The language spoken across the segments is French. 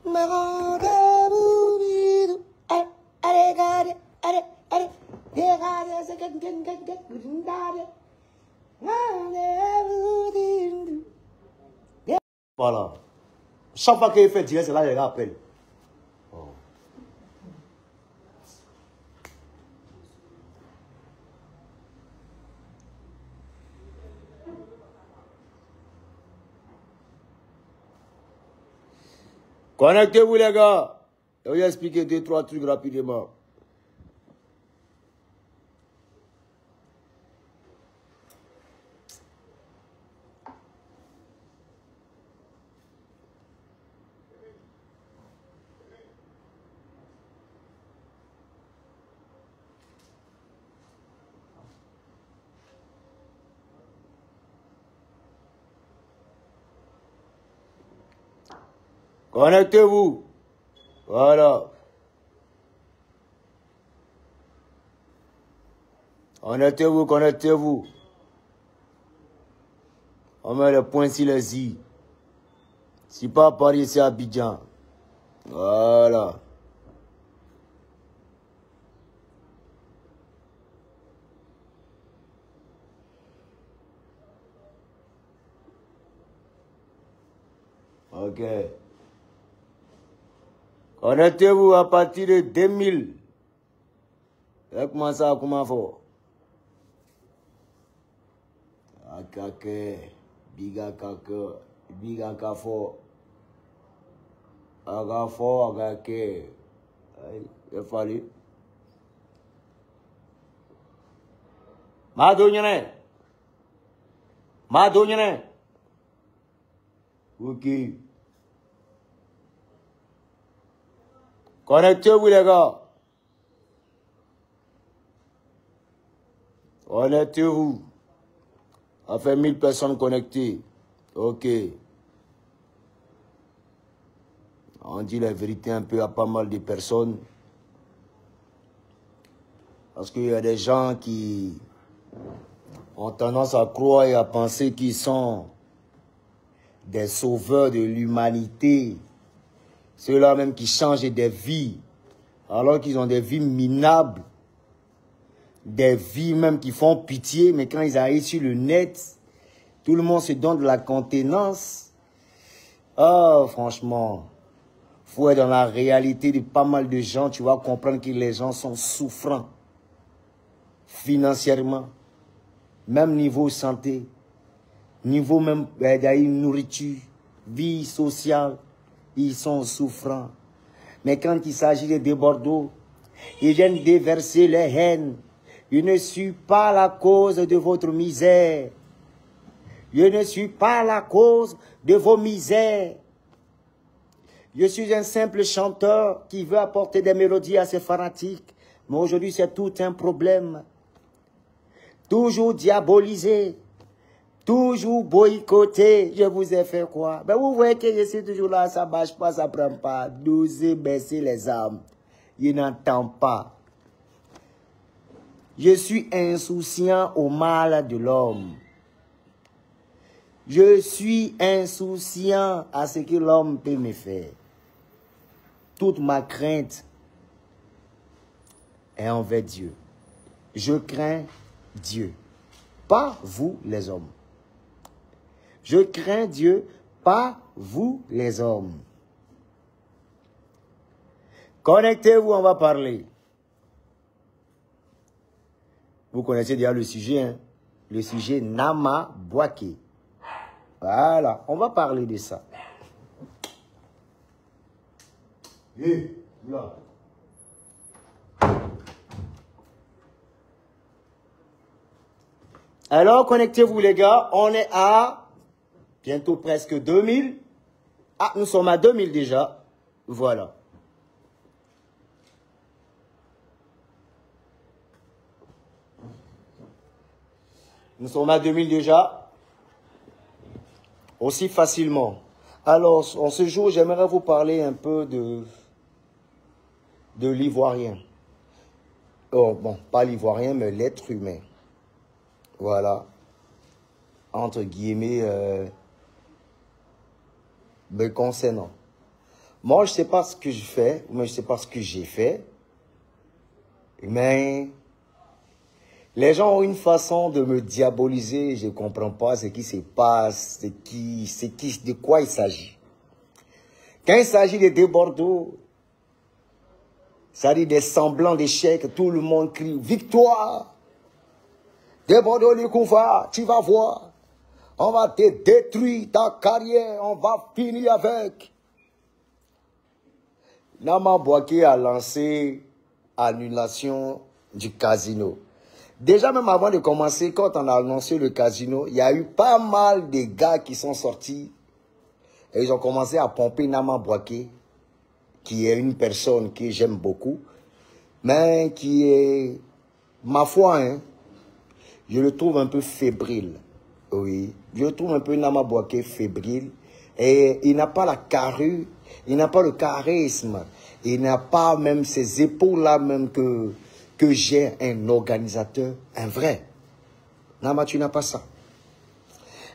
me rendez-vous, bidou. Allez, allez, allez, allez. Regardez, c'est voilà. Chaque fois qu'il fait direct, c'est là que les gars appellent. Oh. Connectez-vous les gars. Je vais expliquer 2-3 trucs rapidement. Connectez-vous. Voilà. Connectez-vous, connectez-vous. On met le point sur les i. Si pas à Paris, c'est à Abidjan. Voilà. Ok. Connectez-vous à partir de 2000. Comment ça, comment faut? Akake, biga kake, biga kafo. Agafo, agake. Il fallait. Madonyane. Madonyane. Ok. Connectez-vous les gars. Connectez-vous. On fait 1000 personnes connectées. Ok. On dit la vérité un peu à pas mal de personnes. Parce qu'il y a des gens qui ont tendance à croire et à penser qu'ils sont des sauveurs de l'humanité. Ceux-là même qui changent des vies. Alors qu'ils ont des vies minables. Des vies même qui font pitié. Mais quand ils arrivent sur le net, tout le monde se donne de la contenance. Oh, franchement. Faut être dans la réalité de pas mal de gens. Tu vas comprendre que les gens sont souffrants. Financièrement. Même niveau santé. Niveau même nourriture. Vie sociale. Ils sont souffrants. Mais quand il s'agit de débordeaux, ils viennent déverser les haines. Je ne suis pas la cause de votre misère. Je ne suis pas la cause de vos misères. Je suis un simple chanteur qui veut apporter des mélodies à ses fanatiques. Mais aujourd'hui, c'est tout un problème. Toujours diabolisé. Toujours boycotté. Je vous ai fait quoi? Ben vous voyez que je suis toujours là, ça ne marche pas, ça ne prend pas. D'oser baisser les armes. Je n'entends pas. Je suis insouciant au mal de l'homme. Je suis insouciant à ce que l'homme peut me faire. Toute ma crainte est envers Dieu. Je crains Dieu, pas vous les hommes. Je crains Dieu, pas vous les hommes. Connectez-vous, on va parler. Vous connaissez déjà le sujet, hein? Le sujet Nama Bouaké. Voilà, on va parler de ça. Là. Alors, connectez-vous les gars, on est à bientôt presque 2000. Ah, nous sommes à 2000 déjà. Voilà. Nous sommes à 2000 déjà. Aussi facilement. Alors, en ce jour, j'aimerais vous parler un peu de l'ivoirien. Oh, bon, pas l'ivoirien, mais l'être humain. Voilà. Entre guillemets, me concernant. Moi, je ne sais pas ce que je fais, mais je ne sais pas ce que j'ai fait. Mais les gens ont une façon de me diaboliser. Je ne comprends pas ce qui se passe, de quoi il s'agit. Quand il s'agit de Bordeaux, ça dit des semblants d'échecs, tout le monde crie « Victoire !» De Bordeaux, les Koufa, tu vas voir. On va te détruire ta carrière, on va finir avec. Nama Bouaké a lancé annulation du casino. Déjà, même avant de commencer, quand on a annoncé le casino, il y a eu pas mal de gars qui sont sortis et ils ont commencé à pomper Nama Bouaké, qui est une personne que j'aime beaucoup, mais qui est, ma foi, hein, je le trouve un peu fébrile. Oui, je le trouve un peu Nama Bouaké fébrile et il n'a pas la carrure, il n'a pas le charisme, il n'a pas même ces épaules-là même que j'ai un organisateur, un vrai. Nama, tu n'as pas ça.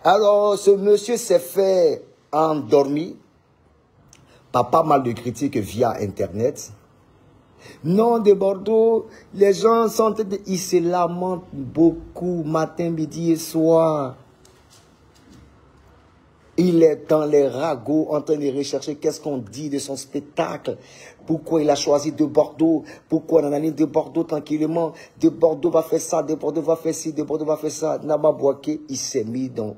Alors, ce monsieur s'est fait endormir par pas mal de critiques via Internet. Non, de Bordeaux, les gens sont... Ils se lamentent beaucoup, matin, midi et soir. Il est dans les ragots en train de rechercher qu'est-ce qu'on dit de son spectacle. Pourquoi il a choisi de Bordeaux. Pourquoi on a mis de Bordeaux tranquillement. De Bordeaux va faire ça, de Bordeaux va faire ci, de Bordeaux va faire ça. Nama Bouaké, il s'est mis dans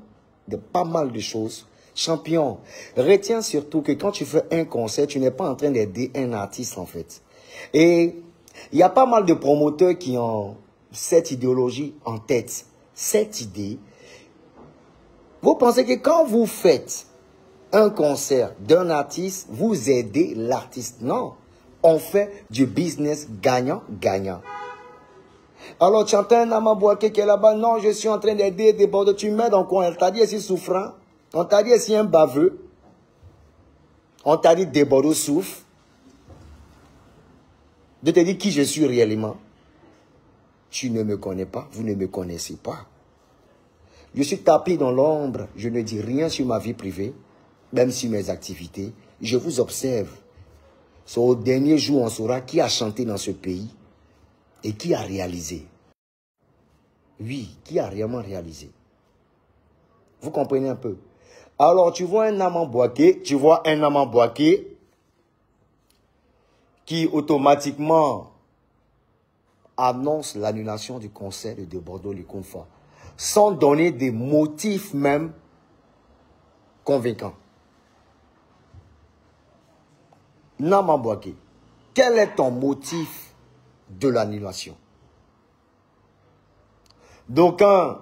pas mal de choses. Champion, retiens surtout que quand tu fais un concert, tu n'es pas en train d'aider un artiste en fait. Et il y a pas mal de promoteurs qui ont cette idéologie en tête. Cette idée, vous pensez que quand vous faites un concert d'un artiste, vous aidez l'artiste. Non, on fait du business gagnant-gagnant. Alors tu entends Nama Bouaké qui est là-bas, non, je suis en train d'aider des Bordeaux, tu mets dans quoi? On t'a dit ici souffrant, on t'a dit ici un baveux, on t'a dit des Bordeaux souffrent. De te dire qui je suis réellement. Tu ne me connais pas, vous ne me connaissez pas. Je suis tapis dans l'ombre, je ne dis rien sur ma vie privée, même sur mes activités. Je vous observe. C'est au dernier jour, on saura qui a chanté dans ce pays et qui a réalisé. Oui, qui a réellement réalisé. Vous comprenez un peu? Alors, tu vois un Nama Bouaké, qui automatiquement annonce l'annulation du concert de Bordeaux-les-Confins, sans donner des motifs même convaincants. Nama Bouaké, quel est ton motif de l'annulation? D'aucuns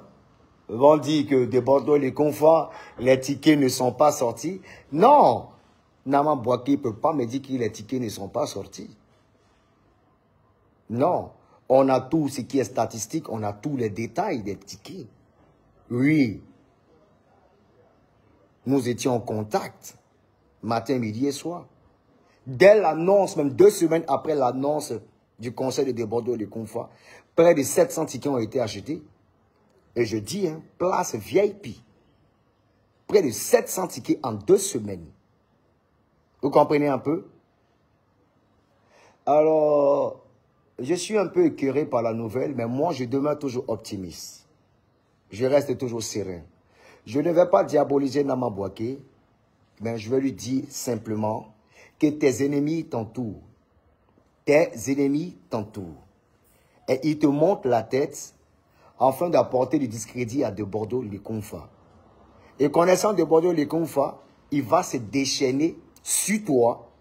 vont dire que de Bordeaux-les-Confins, les tickets ne sont pas sortis. Non, Nama Bouaké ne peut pas me dire que les tickets ne sont pas sortis. Non, on a tout ce qui est statistique, on a tous les détails des tickets. Oui, nous étions en contact, matin, midi et soir. Dès l'annonce, même 2 semaines après l'annonce du conseil de Bordeaux-les-Confins, près de 700 tickets ont été achetés. Et je dis, hein, place VIP. Près de 700 tickets en 2 semaines. Vous comprenez un peu? Alors, je suis un peu écœuré par la nouvelle, mais moi, je demeure toujours optimiste. Je reste toujours serein. Je ne vais pas diaboliser Nama Bouaké, mais je vais lui dire simplement que tes ennemis t'entourent. Tes ennemis t'entourent. Et ils te montent la tête afin d'apporter du discrédit à de Bordeaux-les-Confins. Et connaissant de Bordeaux-les-Confins, il va se déchaîner sur toi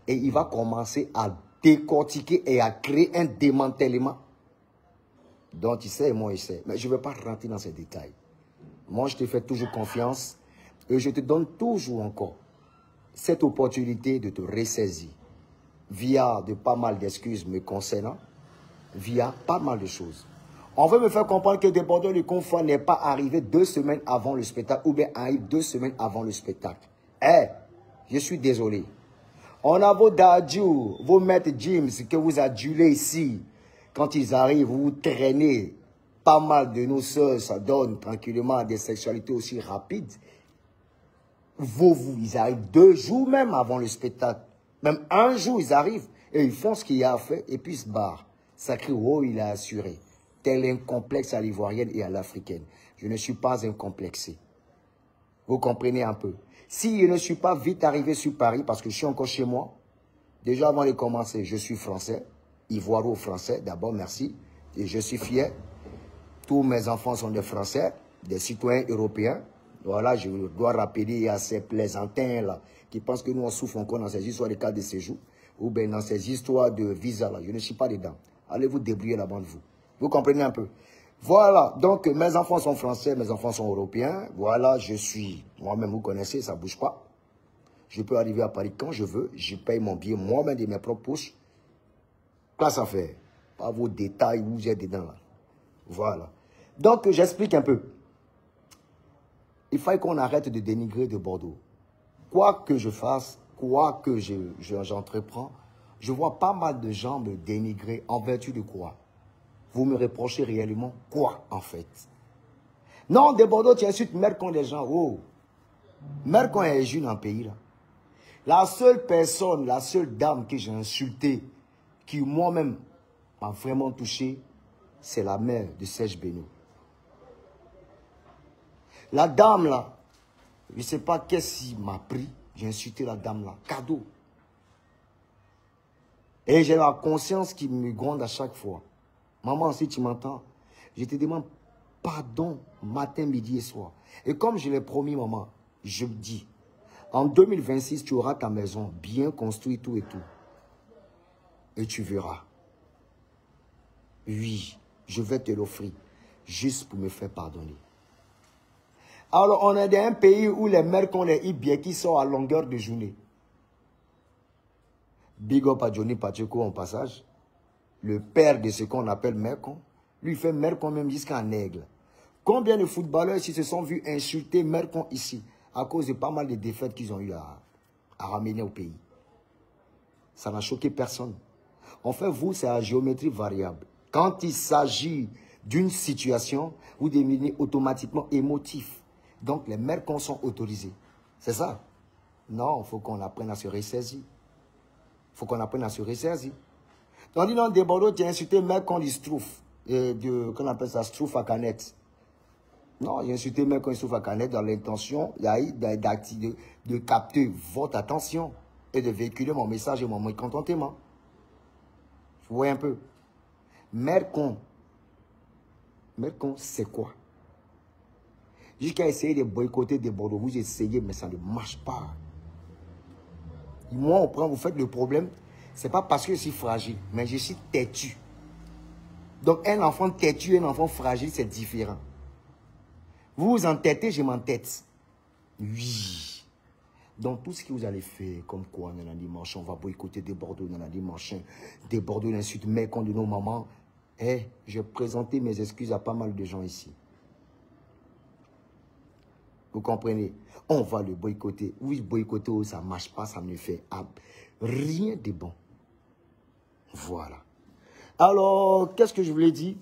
et il va commencer à décortiquer et à créer un démantèlement dont il sait et moi il sais. Mais je ne vais pas rentrer dans ces détails. Moi, je te fais toujours confiance et je te donne toujours encore cette opportunité de te ressaisir via de pas mal d'excuses me concernant, via pas mal de choses. On veut me faire comprendre que de Bordeaux-les-Confins n'est pas arrivé 2 semaines avant le spectacle ou bien arrive 2 semaines avant le spectacle. Eh, je suis désolé. On a vos dadjous, vos maîtres James que vous adulez ici. Quand ils arrivent, vous traînez. Pas mal de nos sœurs, ça donne tranquillement des sexualités aussi rapides. ils arrivent 2 jours même avant le spectacle. Même 1 jour, ils arrivent et ils font ce qu'il y a à faire et puis ils se barrent. Ça crie, oh, il a assuré. Tel un complexe à l'ivoirienne et à l'africaine. Je ne suis pas incomplexé. Vous comprenez un peu. Si je ne suis pas vite arrivé sur Paris, parce que je suis encore chez moi, déjà avant de commencer, je suis français, ivoiro-français, d'abord, merci. Et je suis fier. Tous mes enfants sont des Français, des citoyens européens. Voilà, je dois rappeler à ces plaisantins-là qui pensent que nous, on souffre encore dans ces histoires de cas de séjour ou bien dans ces histoires de visa-là. Je ne suis pas dedans. Allez vous débrouiller là-bas de vous. Vous comprenez un peu? Voilà, donc mes enfants sont français, mes enfants sont européens. Voilà, je suis, moi-même, vous connaissez, ça ne bouge pas. Je peux arriver à Paris quand je veux. Je paye mon billet moi-même de mes propres poches. Classe à faire. Pas vos détails, vous êtes dedans là. Voilà. Donc, j'explique un peu. Il faut qu'on arrête de dénigrer de Bordeaux. Quoi que je fasse, quoi que j'entreprends, je vois pas mal de gens me dénigrer en vertu de quoi? Vous me reprochez réellement quoi, en fait? Non, de Bordeaux, tu insultes Mercon les gens. Oh, Mercon est jeune en pays, là. La seule personne, la seule dame que j'ai insultée, qui moi-même m'a vraiment touché, c'est la mère de Serge Benoît. La dame là, je ne sais pas qu'est-ce qui m'a pris, j'ai insulté la dame là, cadeau. Et j'ai la conscience qui me gronde à chaque fois. Maman, si tu m'entends, je te demande pardon matin, midi et soir. Et comme je l'ai promis, maman, je me dis, en 2026, tu auras ta maison bien construite, tout et tout. Et tu verras. Oui, je vais te l'offrir, juste pour me faire pardonner. Alors, on est dans un pays où les mères ont les ibiers qui sortent à longueur de journée. Big up à Johnny Pacheco en passage. Le père de ce qu'on appelle Mercon. Lui, il fait Mercon même jusqu'à un aigle. Combien de footballeurs ici se sont vus insulter Mercon ici à cause de pas mal de défaites qu'ils ont eu à ramener au pays. Ça n'a choqué personne. En fait, vous, c'est la géométrie variable. Quand il s'agit d'une situation, vous devenez automatiquement émotif. Donc, les Mercons sont autorisés. C'est ça? Non, il faut qu'on apprenne à se ressaisir. Il faut qu'on apprenne à se ressaisir. Tandis dans des Bordeaux, tu as insulté Mercon du Strouf. Qu'on appelle ça, Strouf à canette. Non, j'ai insulté Mercon du Strouf à canette dans l'intention de capter votre attention et de véhiculer mon message et mon mécontentement. Vous voyez un peu? Mercon, c'est quoi? Jusqu'à essayer de boycotter des Bordeaux, vous essayez, mais ça ne marche pas. Moi, vous faites le problème, ce n'est pas parce que je suis fragile, mais je suis têtu. Donc, un enfant têtu, un enfant fragile, c'est différent. Vous vous entêtez, je m'entête. Oui. Donc, tout ce que vous allez faire, comme quoi, on a dimanche, on va boycotter des Bordeaux, on a dimanche, des Bordeaux, l'insulte, mais quand de nos mamans, j'ai présenté mes excuses à pas mal de gens ici. Vous comprenez? On va le boycotter. Oui, boycotter, ça ne marche pas, ça ne fait rien de bon. Voilà. Alors, qu'est-ce que je voulais dire?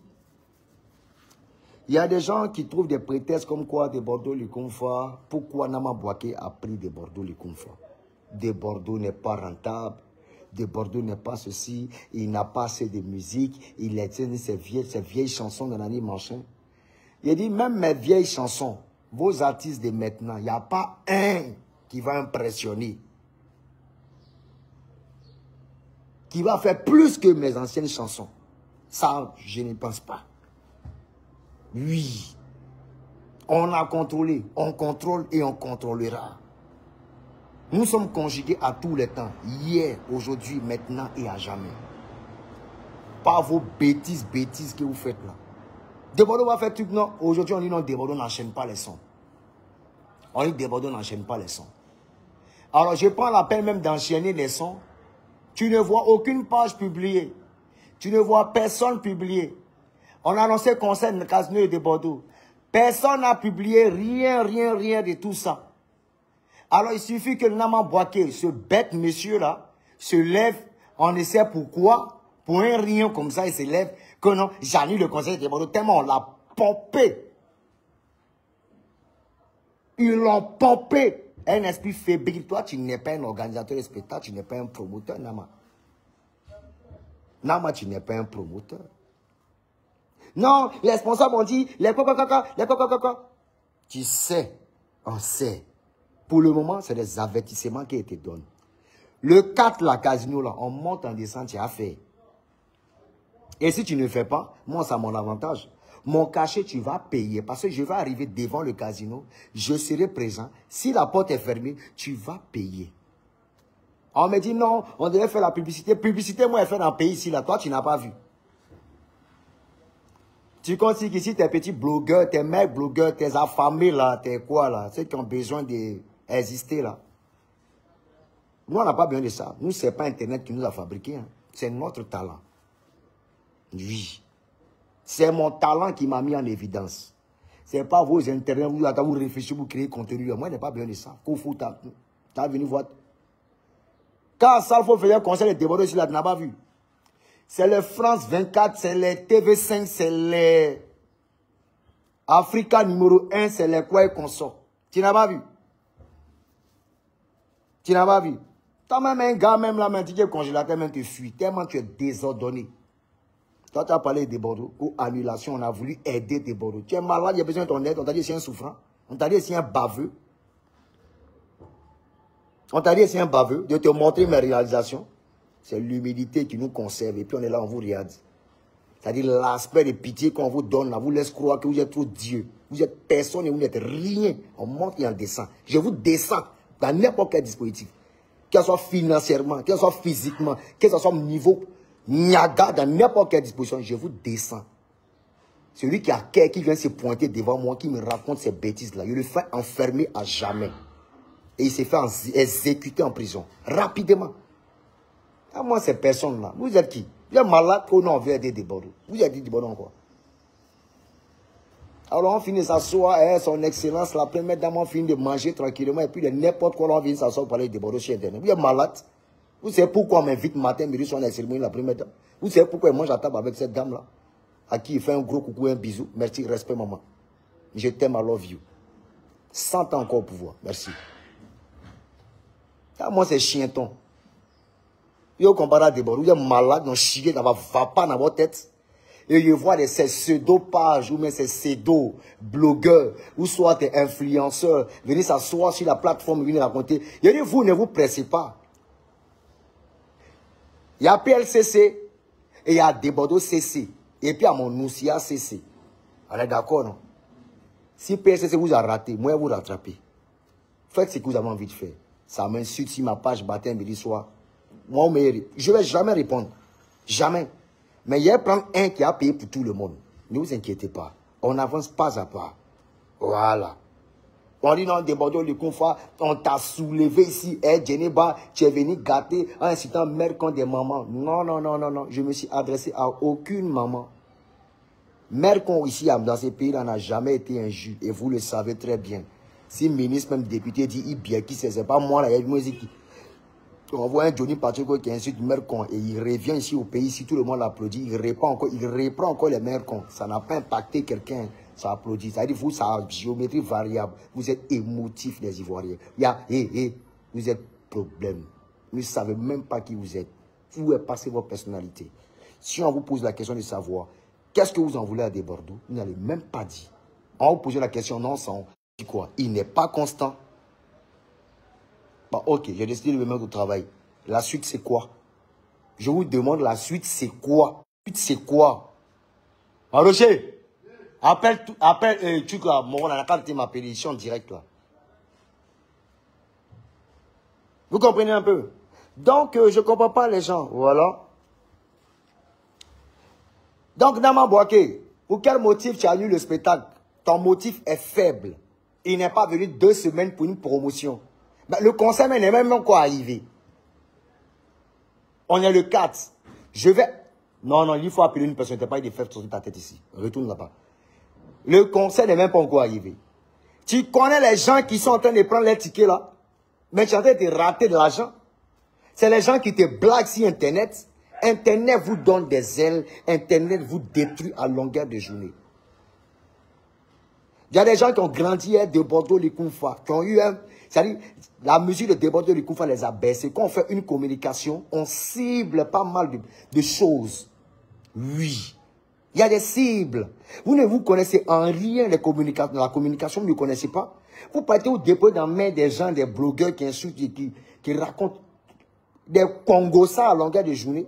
Il y a des gens qui trouvent des prétextes comme quoi des Bordeaux le confort. Pourquoi Nama Bouaké a pris des Bordeaux le confort? Des Bordeaux n'est pas rentable. Des Bordeaux n'est pas ceci. Il n'a pas assez de musique. Il a ces vieilles chansons de l'année machin. Il dit, même mes vieilles chansons, vos artistes de maintenant, il n'y a pas un qui va impressionner. Qui va faire plus que mes anciennes chansons. Ça, je ne pense pas. Oui. On a contrôlé, on contrôle et on contrôlera. Nous sommes conjugués à tous les temps. Hier, aujourd'hui, maintenant et à jamais. Pas vos bêtises que vous faites là. De Bordeaux va faire truc, non. Aujourd'hui, on dit non, de Bordeaux n'enchaîne pas les sons. On dit de Bordeaux n'enchaîne pas les sons. Alors, je prends la peine même d'enchaîner les sons. Tu ne vois aucune page publiée. Tu ne vois personne publier. On a annoncé concert de Casino de Bordeaux. Personne n'a publié rien de tout ça. Alors, il suffit que Nama Bouaké, ce bête monsieur-là, se lève, on ne sait pourquoi, pour un rien comme ça, il se lève, que non, j'annule le conseil de Bordeaux, tellement on l'a pompé. Ils l'ont pompé. Un esprit fébrile. Toi, tu n'es pas un organisateur de spectacle, tu n'es pas un promoteur, Nama. Nama, tu n'es pas un promoteur. Non, les responsables ont dit, les coca. Tu sais, on sait. Pour le moment, c'est des avertissements qui te donnent. Le 4, la casino, là, on monte en descente, tu as fait. Et si tu ne fais pas, moi, c'est mon avantage. Mon cachet, tu vas payer. Parce que je vais arriver devant le casino. Je serai présent. Si la porte est fermée, tu vas payer. On me dit non, on devait faire la publicité. Publicité, moi, elle fait dans le pays ici, là. Toi, tu n'as pas vu. Tu considères qu'ici, tes petits blogueurs, tes mecs blogueurs, tes affamés, là, tes quoi, là, ceux qui ont besoin d'exister, là. Nous, on n'a pas besoin de ça. Nous, ce n'est pas Internet qui nous a fabriqués. Hein. C'est notre talent. Oui. C'est mon talent qui m'a mis en évidence. Ce n'est pas vos intérêts, vous réfléchissez, vous créez contenu. Moi, je n'ai pas besoin de ça. Tu as venu voir. Quand ça, il faut faire un conseil de débordé sur là, tu n'as pas vu. C'est le France 24, c'est les TV5, c'est les Africa numéro 1, c'est les quoi et consorts. Tu n'as pas vu. Tu n'as pas vu. Toi même un gars, même là, même tu es congélateur, même te fuis. Tellement tu es désordonné. Toi, tu as parlé de Bordeaux, ou annulation, on a voulu aider des Bordeaux. Tu es malade, il y a besoin de ton aide, on t'a dit c'est un souffrant. On t'a dit c'est un baveux. On t'a dit c'est un baveux, de te montrer mes réalisations. C'est l'humilité qui nous conserve. Et puis on est là, on vous regarde. C'est-à-dire l'aspect de pitié qu'on vous donne, là, vous laisse croire que vous êtes trop Dieu. Vous êtes personne et vous n'êtes rien. On monte et on descend. Je vous descends dans n'importe quel dispositif. Que ce soit financièrement, que ce soit physiquement, que ce soit au niveau niaga, dans n'importe quelle disposition, je vous descends. Celui qui a cœur, qui vient se pointer devant moi, qui me raconte ces bêtises-là, je le fais enfermer à jamais. Et il s'est fait exécuter en prison. Rapidement. Ah, moi, ces personnes-là, vous êtes qui? Vous êtes malade ou non, on veut aider des Bordeaux. Vous êtes dit des Bordeaux quoi? Alors on finit s'asseoir, son excellence, la première dame, on finit de manger tranquillement, et puis de n'importe quoi, on vient s'asseoir pour parler des Bordeaux chez Internet. Vous êtes malade. Vous savez pourquoi on m'invite matin, midi, soir, la cérémonie, la première dame? Vous savez pourquoi il mange à table avec cette dame-là? À qui il fait un gros coucou, un bisou. Merci, respect, maman. Je t'aime, I love you. 100 ans encore au pouvoir. Merci. Ah, moi, c'est chienton. Vous comparez à des Bordeaux, vous êtes malade, vous chiez dans va pas dans votre tête. Et je vois ces pseudo-pages, ou même ces pseudo-blogueurs, ou soit des influenceurs, venir s'asseoir sur la plateforme, venir raconter. Je dis, vous ne vous pressez pas. Il y a PLCC, et il y a des Bordeaux CC, et puis il y a mon Noussia CC. On est d'accord, non? Si PLCC vous a raté, moi, vous rattrapez. Faites ce que vous avez envie de faire. Ça m'insulte si ma page matin, midi, soir. Moi, je ne vais jamais répondre. Jamais. Mais il y a prendre un qui a payé pour tout le monde. Ne vous inquiétez pas. On avance pas à pas. Voilà. On dit non, des Bordeaux, le confort, on t'a soulevé ici, Djeneba, tu es venu gâter en incitant mère contre des mamans. Non, non, non, non, non. Je me suis adressé à aucune maman. Mère qu'on ici, dans ces pays-là, n'a jamais été injuste. Et vous le savez très bien. Si le ministre, même député, dit, il bien qui c'est pas moi, là, il y a une musique qui... On voit un Johnny Pacheco qui insulte mère con et il revient ici au pays, si tout le monde l'applaudit, il reprend encore les mères cons. Ça n'a pas impacté quelqu'un, ça applaudit. Ça dit, vous, ça a géométrie variable. Vous êtes émotifs, les Ivoiriens. Il y a, vous êtes problème. Vous ne savez même pas qui vous êtes. Où est passée votre personnalité? Si on vous pose la question de savoir, qu'est-ce que vous en voulez à des Bordeaux? Vous n'allez même pas dire. On vous pose la question, non, ça, on dit quoi? Il n'est pas constant. Bah, ok, j'ai décidé de me mettre au travail. La suite, c'est quoi? Je vous demande, la suite, c'est quoi? La suite, c'est quoi? Rocher, appelle, tu là, mon, on a quand ma pétition directe là. Vous comprenez un peu? Donc, je ne comprends pas les gens. Voilà. Donc, Nama Bouaké, pour quel motif tu as eu le spectacle? Ton motif est faible. Il n'est pas venu 2 semaines pour une promotion. Ben, le conseil n'est même encore arrivé. On est le 4. Je vais... Non, non, il faut appeler une personne. Tu n'as pas eu de fèves sur ta tête ici. Retourne là-bas. Le conseil n'est même pas encore arrivé. Tu connais les gens qui sont en train de prendre les tickets là, mais tu es en train de rater de l'argent. C'est les gens qui te blaguent sur Internet. Internet vous donne des ailes. Internet vous détruit à longueur de journée. Il y a des gens qui ont grandi de Bordeaux, les Kounfa, qui ont eu un... C'est-à-dire, la mesure de débordement du Koufa les a baissés. Quand on fait une communication, on cible pas mal de choses. Oui. Il y a des cibles. Vous ne vous connaissez en rien la communication, vous ne connaissez pas. Vous partez au dépôt dans la main des gens, des blogueurs qui insultent, qui racontent des congossas à longueur de journée.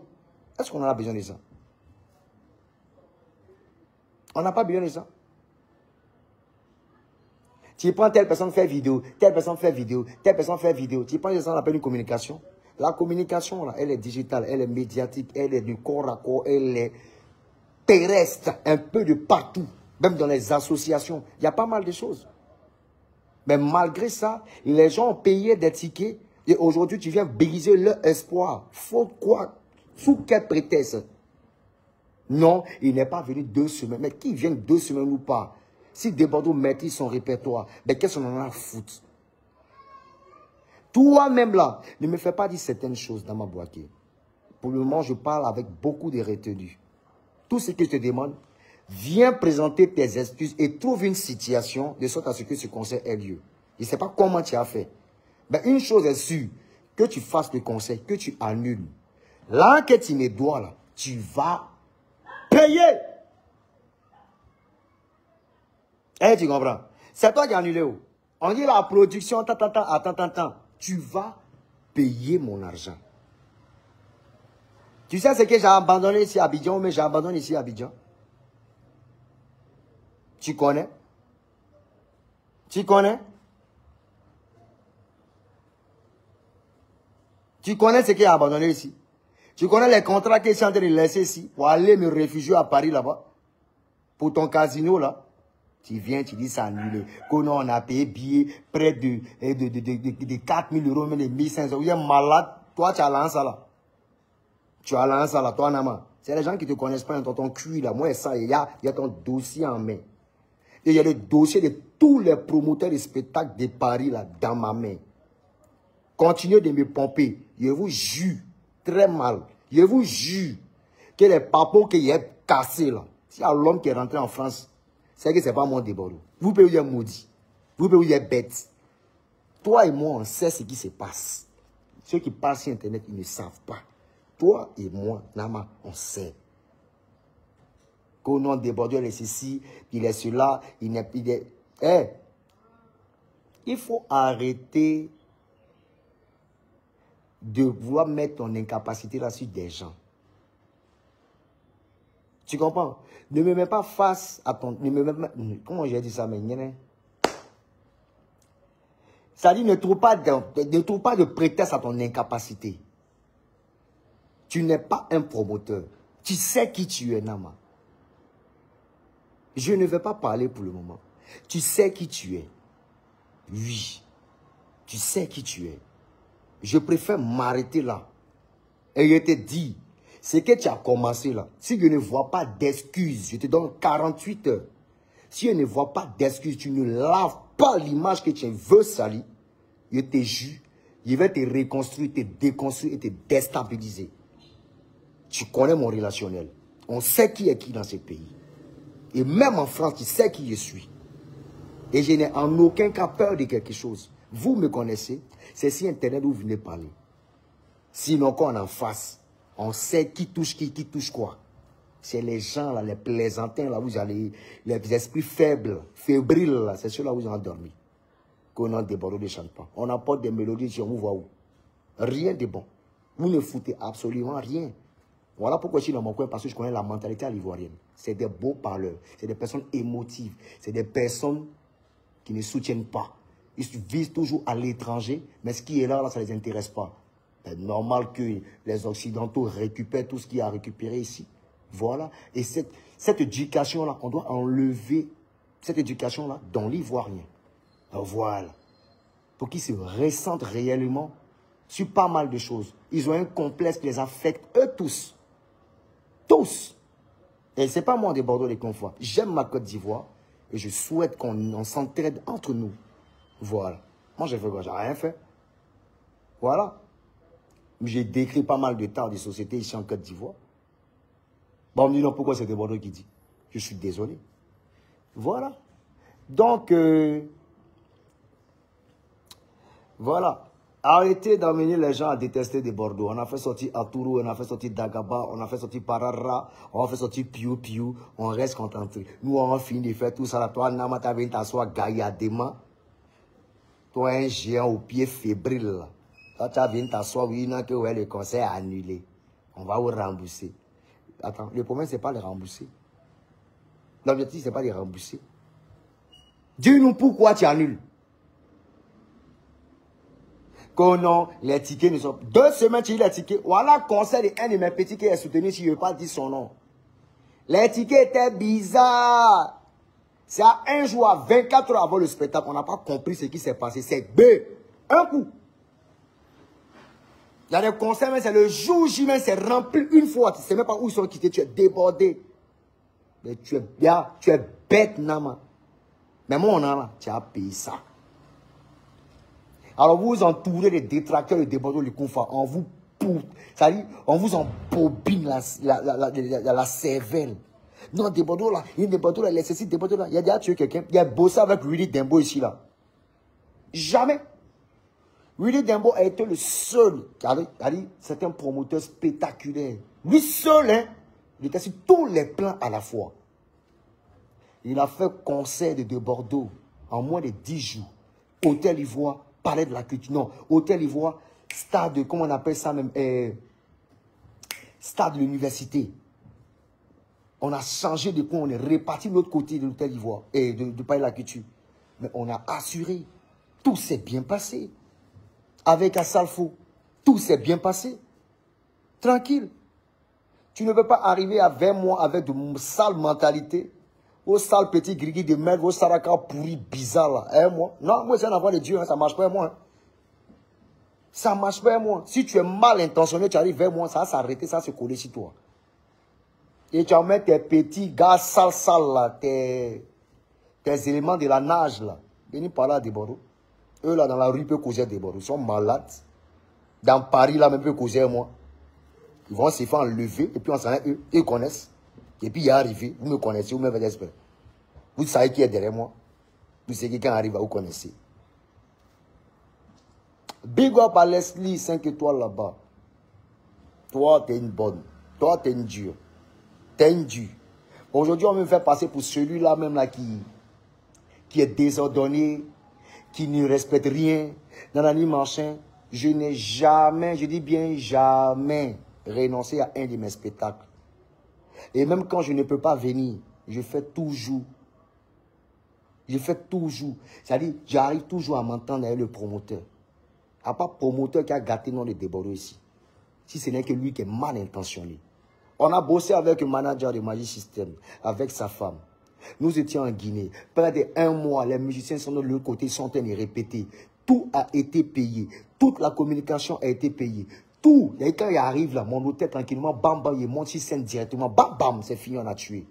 Est-ce qu'on en a besoin de ça? On n'a pas besoin de ça. Tu prends telle personne fait vidéo, telle personne fait vidéo, telle personne fait vidéo. Tu prends ça, on appelle une communication. La communication, là, elle est digitale, elle est médiatique, elle est du corps à corps, elle est terrestre, un peu de partout, même dans les associations. Il y a pas mal de choses. Mais malgré ça, les gens ont payé des tickets et aujourd'hui, tu viens briser leur espoir. Faut quoi? Sous quel prétexte? Non, il n'est pas venu 2 semaines. Mais qui vient 2 semaines ou pas? Si Desbordeaux maîtrise son répertoire, mais qu'est-ce qu'on en a à foutre? Toi-même là, ne me fais pas dire certaines choses dans ma boîte. Pour le moment, je parle avec beaucoup de retenue. Tout ce que je te demande, viens présenter tes excuses et trouve une situation de sorte à ce que ce concert ait lieu. Je ne sais pas comment tu as fait. Mais une chose est sûre, que tu fasses le concert, que tu annules. Là que tu me dois, là, tu vas payer. Eh, tu comprends? C'est toi qui as annulé. Oh. On dit la production, attends. Tu vas payer mon argent. Tu sais ce que j'ai abandonné ici à Abidjan, mais j'ai abandonné ici à Abidjan. Tu connais? Tu connais? Tu connais ce qu'il a abandonné ici? Tu connais les contrats que je suis en train de laisser ici pour aller me réfugier à Paris là-bas? Pour ton casino là? Tu viens, tu dis ça annulé. Qu'on on a payé billet près de 4 000 euros, mais de 1 500 euros. Il est malade. Toi, tu as lancé ça là. Tu as lancé ça là, toi, Nama. C'est les gens qui ne te connaissent pas dans ton cul là. Moi, ça, il y a ton dossier en main. Et il y a le dossier de tous les promoteurs de spectacles de Paris là, dans ma main. Continuez de me pomper. Je vous jure, très mal. Je vous jure que les papos qui est cassé là, s'il y a l'homme qui est rentré en France, c'est que ce n'est pas mon Desbordeaux. Vous pouvez vous maudit. Vous pouvez vous bête. Toi et moi, on sait ce qui se passe. Ceux qui parlent sur Internet, ils ne savent pas. Toi et moi, Nama, on sait. Qu'au nom de Desbordeaux, il est ceci, il est cela, il est... Eh, il faut arrêter de vouloir mettre ton incapacité là sur des gens. Tu comprends? Ne me mets pas face à ton... comment j'ai dit ça, mais... Ça dit, ne trouve pas de prétexte à ton incapacité. Tu n'es pas un promoteur. Tu sais qui tu es, Nama. Je ne vais pas parler pour le moment. Tu sais qui tu es. Oui. Tu sais qui tu es. Je préfère m'arrêter là. Et je te dis, ce que tu as commencé là, si je ne vois pas d'excuses, je te donne 48 heures. Si je ne vois pas d'excuses, tu ne laves pas l'image que tu veux salir, je te jure, je vais te reconstruire, te déconstruire et te déstabiliser. Tu connais mon relationnel. On sait qui est qui dans ce pays. Et même en France, tu sais qui je suis. Et je n'ai en aucun cas peur de quelque chose. Vous me connaissez, c'est sur Internet où vous venez parler. Sinon, quand on est en face, on sait qui touche qui touche quoi. C'est les gens, là, les plaisantins, là, vous allez, les esprits faibles, fébriles, c'est ceux-là où ils ont dormi. Qu'on a des Bordeaux ne chante pas. On apporte des mélodies, on vous voit où. Rien de bon. Vous ne foutez absolument rien. Voilà pourquoi je suis dans mon coin, parce que je connais la mentalité à l'ivoirienne. C'est des beaux parleurs, c'est des personnes émotives, c'est des personnes qui ne soutiennent pas. Ils visent toujours à l'étranger, mais ce qui est là, ça ne les intéresse pas. C'est normal que les Occidentaux récupèrent tout ce qu'il y a à récupérer ici. Voilà. Et cette éducation-là, on doit enlever cette éducation-là dans l'ivoirien. Voilà. Pour qu'ils se ressentent réellement sur pas mal de choses. Ils ont un complexe qui les affecte, eux tous. Tous. Et ce n'est pas moi des Bordeaux les confort. J'aime ma Côte d'Ivoire et je souhaite qu'on s'entraide entre nous. Voilà. Moi, j'ai fait quoi? J'ai rien fait. Voilà. J'ai décrit pas mal de tas de sociétés ici en Côte d'Ivoire. Bon, on me dit non, pourquoi c'est des Bordeaux qui dit? Je suis désolé. Voilà. Donc, Voilà. Arrêtez d'amener les gens à détester des Bordeaux. On a fait sortir Atouro, on a fait sortir Dagaba, on a fait sortir Parara, on a fait sortir Piu Piu, on reste contenté. Nous, on a fini de faire tout ça là. Toi, Nama, tu viens t'asseoir gaillardement. Toi, un géant au pied fébrile là. Toi, tu viens t'asseoir, oui, non, que ouais, le concert est annulé. On va vous rembourser. Attends, le problème, ce n'est pas les rembourser. L'objectif, ce n'est pas les rembourser. Dis-nous pourquoi tu annules. Que non, les tickets ne sont... 2 semaines, tu dis les tickets. Voilà, concert de un de mes petits qui est soutenu, si je ne veux pas dire son nom. Les tickets étaient bizarres. C'est à un jour, à 24 heures avant le spectacle. On n'a pas compris ce qui s'est passé. C'est B. Un coup. Il y a des concerts, mais c'est le jour J, mais c'est rempli une fois. Tu ne sais même pas où ils sont quittés. Tu es débordé. Mais tu es bien, tu es bête, Nama. Mais moi, on a là, tu as payé ça. Alors vous vous entourez des détracteurs de Débordou le Koufa, on vous pousse, c'est-à-dire on vous embobine la cervelle. Non, Débordou là, il y a Débordou là, il Débordou là. Il y a déjà tué quelqu'un, il y a bossé avec Willy Dembo ici là. Jamais. Willy Dembo a été le seul, c'est un promoteur spectaculaire. Lui seul, hein, il était sur tous les plans à la fois. Il a fait concert de Bordeaux en moins de 10 jours. Hôtel Ivoire, Palais de la Culture. Non, Hôtel Ivoire, stade, comment on appelle ça même, stade de l'université. On a changé de coin, on est réparti de l'autre côté de l'Hôtel Ivoire et de Palais de la Culture. Mais on a assuré. Tout s'est bien passé. Avec Assalfo, tout s'est bien passé. Tranquille. Tu ne peux pas arriver à 20 mois avec de sales mentalités. Vos sales petits grigis de merde, vos saraka pourris bizarres là. Hein, moi? Non, moi c'est un enfant de Dieu, hein, ça ne marche pas moi. Hein. Ça ne marche pas moi. Si tu es mal intentionné, tu arrives vers moi, ça va s'arrêter, ça va se coller sur toi. Et tu vas mettre tes petits gars sales là, tes éléments de la nage là. Venez par là à Débordou. Eux là dans la rue peuvent causer des Débordou. Ils sont malades. Dans Paris là même peuvent causer moi. Ils vont se faire enlever et puis on s'en est eux. Ils connaissent. Et puis il est arrivé, vous me connaissez, vous me faites espérer. Vous savez qui est derrière moi. Vous savez que quelqu'un arrive, vous connaissez. Big up à Leslie, 5 étoiles là-bas. Toi, t'es une bonne. Toi, t'es une dure. T'es une dure. Aujourd'hui, on me fait passer pour celui-là même là qui est désordonné, qui ne respecte rien. Dans la nuit machin, je n'ai jamais, je dis bien jamais, renoncé à un de mes spectacles. Et même quand je ne peux pas venir, je fais toujours. Je fais toujours. C'est-à-dire, j'arrive toujours à m'entendre avec le promoteur. Il n'y a pas promoteur qui a gâté non les Débordou ici. Si ce n'est que lui qui est mal intentionné. On a bossé avec le manager de Magic System, avec sa femme. Nous étions en Guinée. Pendant un mois, les musiciens sont de l'autre côté, ils sont en train de répéter. Tout a été payé. Toute la communication a été payée. Tout. Et quand il arrive là, mon hôtel tranquillement, bam, bam, il monte sur scène directement. Bam, bam, c'est fini, on a tué.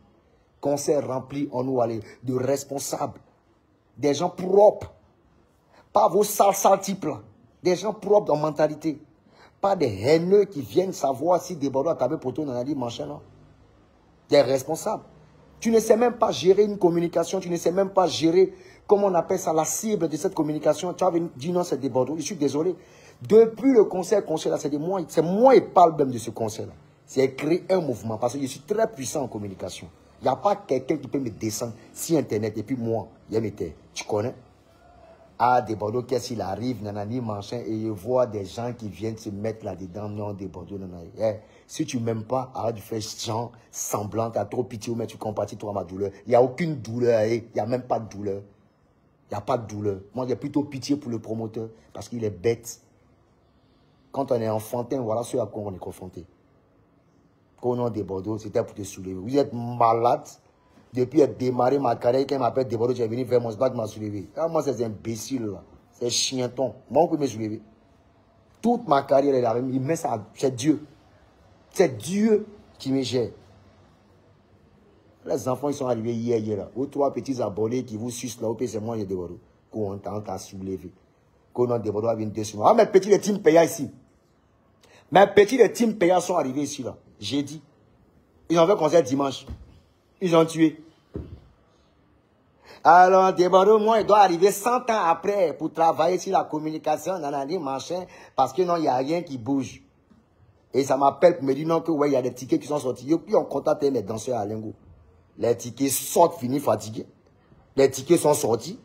Concert rempli, on nous allait de responsables. Des gens propres. Pas vos sales types là. Des gens propres en mentalité. Pas des haineux qui viennent savoir si des Bordeaux à taper pour toi, on a dit machin là. Des responsables. Tu ne sais même pas gérer une communication. Tu ne sais même pas gérer, comment on appelle ça, la cible de cette communication. Tu as dit non, c'est des Bordeaux. Je suis désolé. Depuis le concert là, c'est moi qui parle même de ce concert-là. C'est créer un mouvement parce que je suis très puissant en communication. Il n'y a pas quelqu'un qui peut me descendre sur Internet et puis moi, il y a mes terres. Tu connais? Ah, des Bordeaux, qu'est-ce qu'il arrive, nanani, machin, et je vois des gens qui viennent se mettre là-dedans, non, des Bordeaux, nanani. Eh, si tu ne m'aimes pas, arrête de faire genre semblant, tu as trop pitié, mais tu compatis toi ma douleur. Il n'y a aucune douleur, il n'y a même pas de douleur. Il n'y a pas de douleur. Moi, j'ai plutôt pitié pour le promoteur parce qu'il est bête. Quand on est enfantin, voilà ce à quoi on est confronté. Quand on est des Bordeaux, c'était pour te soulever. Vous êtes malade. Depuis qu'il a démarré ma carrière, quand il m'appelle des Bordeaux, j'ai venu vers mon spot, il m'a soulevé. Ah, moi, c'est imbécile, là. C'est chienton. Moi, on peut me soulever. Toute ma carrière, il met ça. C'est Dieu. C'est Dieu qui me gère. Les enfants, ils sont arrivés hier, là. Aux 3 petits abonnés qui vous sucent là, c'est moi, j'ai des Bordeaux. Qu'on t'a soulevé. Qu'on a des Bordeaux à 22 sur moi. Ah, mes petits, les teams payants ici. Mes petits, les teams payants sont arrivés ici, là. J'ai dit. Ils ont fait concert dimanche. Ils ont tué. Alors, Deborah, moi, il doit arriver 100 ans après pour travailler sur la communication, nanani, machin, parce que non, il n'y a rien qui bouge. Et ça m'appelle pour me dire non, que ouais, il y a des tickets qui sont sortis. Et puis on contacte mes danseurs à Lingo. Les tickets sortent, finis fatigués. Les tickets sont sortis.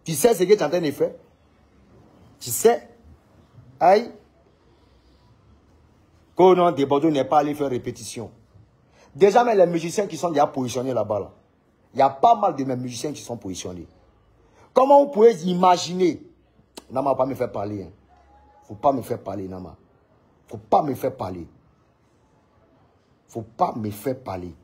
Tu sais ce que tu es en train de faire? Tu sais? Aïe. Quand non, Deborah n'est pas allé faire répétition. Déjà, mais les musiciens qui sont déjà positionnés là-bas, là. Il y a pas mal de mes musiciens qui sont positionnés. Comment vous pouvez imaginer? Nama, pas me faire parler. Hein. Faut pas me faire parler, Nama. Faut pas me faire parler. Faut pas me faire parler.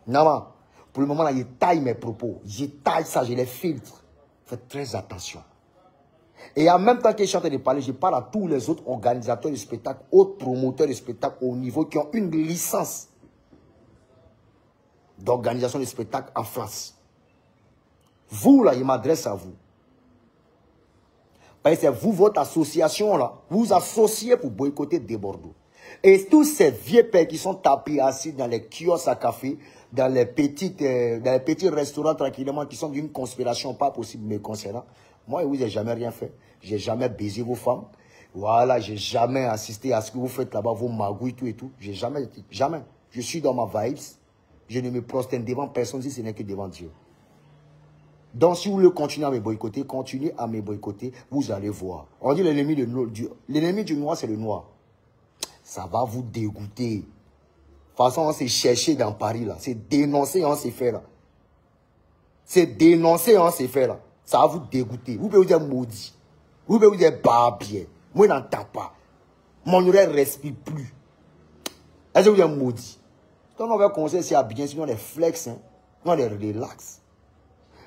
Nama, pour le moment, là, je taille mes propos. Je taille ça, je les filtre. Faites très attention. Et en même temps que je suis en train de parler, je parle à tous les autres organisateurs de spectacles, autres promoteurs de spectacles au niveau qui ont une licence d'organisation de spectacles en France. Vous, là, je m'adresse à vous. Parce que c'est vous, votre association, là, vous vous associez pour boycotter Desbordeaux. Et tous ces vieux pères qui sont tapés assis dans les kiosques à café, dans les petits restaurants tranquillement, qui sont d'une conspiration pas possible me concernant, moi, je vous ai jamais rien fait. J'ai jamais baisé vos femmes. Voilà, j'ai jamais assisté à ce que vous faites là-bas, vos magouilles, tout et tout. J'ai jamais, jamais. Je suis dans ma vibes. Je ne me prosterne devant personne si ce n'est que devant Dieu. Donc, si vous voulez continuer à me boycotter, continuez à me boycotter, vous allez voir. On dit l'ennemi du noir, c'est le noir. Ça va vous dégoûter. De toute façon, on s'est cherché dans Paris, là. C'est dénoncer, on s'est fait, là. C'est dénoncer, on s'est fait, là. Ça va vous dégoûter. Vous pouvez vous dire maudit. Vous pouvez vous dire barbier. Moi, je n'entends pas. Mon oreille ne respire plus. Est-ce que vous dire maudit? Donc, on va conseiller si à bien, sinon les flex, hein. Non, les relax.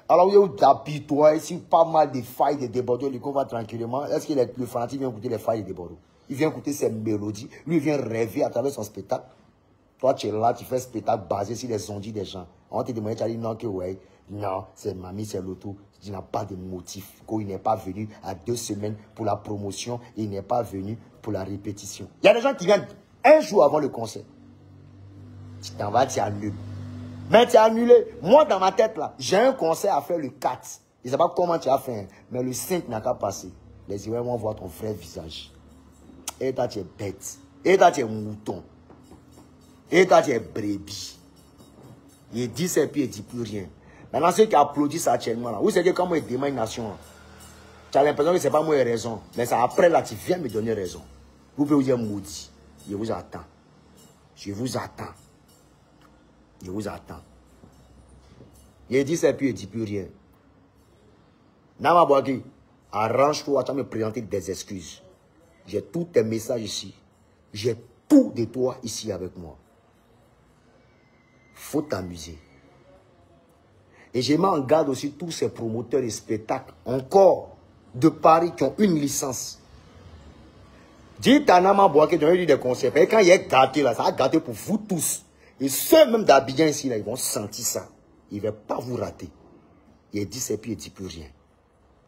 Alors, vous t'apitoyez si pas mal de failles de Desbordeaux, le qu'on va tranquillement. Est-ce que le fanatique vient écouter les failles de Desbordeaux? Il vient écouter ses mélodies. Lui, il vient rêver à travers son spectacle. Toi, tu es là, tu fais un spectacle basé sur les ondits des gens. On te demande, tu as dit non, que ouais. Non, c'est mamie, c'est l'auto. Il n'a pas de motif. Il n'est pas venu à 2 semaines pour la promotion. Il n'est pas venu pour la répétition. Il y a des gens qui viennent un jour avant le concert. Tu t'en vas, tu annules. Mais tu as annulé. Moi, dans ma tête, là, j'ai un concert à faire le 4. Je ne sais pas comment tu as fait, hein, mais le 5 n'a qu'à passer. Les yeux vont voir ton vrai visage. Et toi, tu es bête. Et toi, tu es mouton. Et toi, tu es brebis. Il dit ça et puis il ne dit plus rien. Maintenant, ceux qui applaudissent actuellement, là, vous savez que quand moi, je demande une nation, là, tu as l'impression que ce n'est pas moi qui ai raison. Mais c'est après, là, tu viens me donner raison. Vous pouvez vous dire maudit. Je vous attends. Je vous attends. Je vous attends. Il dit ça et puis il ne dit plus rien. Nama Boaki, arrange-toi, tu vas me présenter des excuses. J'ai tous tes messages ici. J'ai tout de toi ici avec moi. Faut t'amuser. Et je mets en garde aussi tous ces promoteurs de spectacles, encore de Paris, qui ont une licence. Dites à Nama Boaki de donner des concerts. Et quand il est gâté là, ça va gâter pour vous tous. Et ceux même d'Abidjan ici, là, ils vont sentir ça. Il ne va pas vous rater. Il dit c'est puis il ne dit plus rien.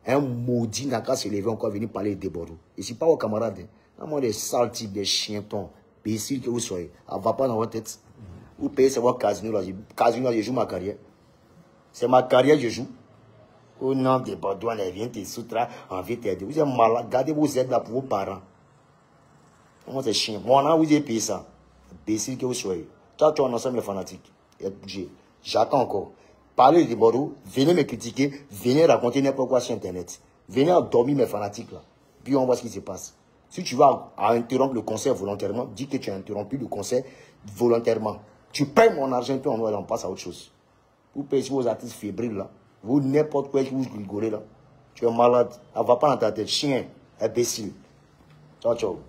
Un maudit n'a qu'à se lever encore venir parler de Desbordeaux. Et ce n'est pas vos camarades. Hein. Moi, des sales types, des chientons, imbéciles que vous soyez. Ça ne va pas dans votre tête. Vous payez, c'est votre casino là. Casino là, je joue ma carrière. C'est ma carrière que je joue. Oh non, Desbordeaux, elle vient te soutra, on vient t'aider. Vous êtes malade. Gardez vos aides là pour vos parents. Moi, c'est chien. Moi, là, vous avez payé ça. Imbéciles que vous soyez. Toi, tu es un ensemble fanatique. J'attends encore. Parlez de Desbordeaux, venez me critiquer, venez raconter n'importe quoi sur Internet. Venez endormir mes fanatiques là. Puis on voit ce qui se passe. Si tu vas interrompre le concert volontairement, dis que tu as interrompu le concert volontairement. Tu payes mon argent, puis on passe à autre chose. Vous payez vos artistes fébriles là. Vous n'importe quoi qui vous rigolez là. Tu es malade. Elle va pas dans ta tête. Chien, imbécile. Ciao, ciao.